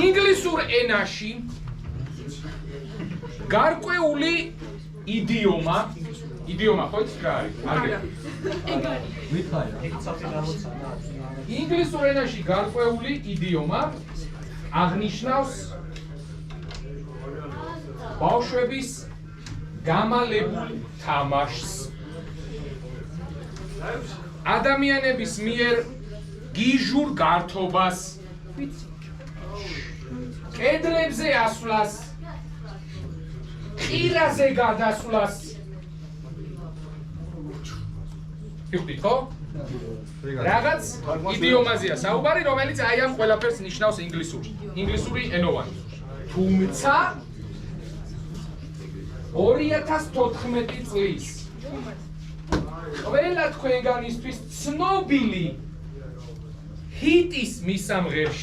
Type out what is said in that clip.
ინგლისურ ენაში გარკვეული იდიომა ხო იცით რა არის? ინგლისურ ენაში გარკვეული იდიომა აღნიშნავს ბავშვების გამალებულ თამაშს. ადამიანების მიერ გიჟურ გართობას, კედლებზე ასვლას, ყირაზე გადასვლას. იხდით ხო? რაღაც იდიომაზეა საუბარი, რომელიც აი ამ ყველაფერს ნიშნავს ინგლისური ენოვანი. თუმცა 2014 წლის ყველა თქვენგანისთვის ცნობილი ჰიტის მისამღერში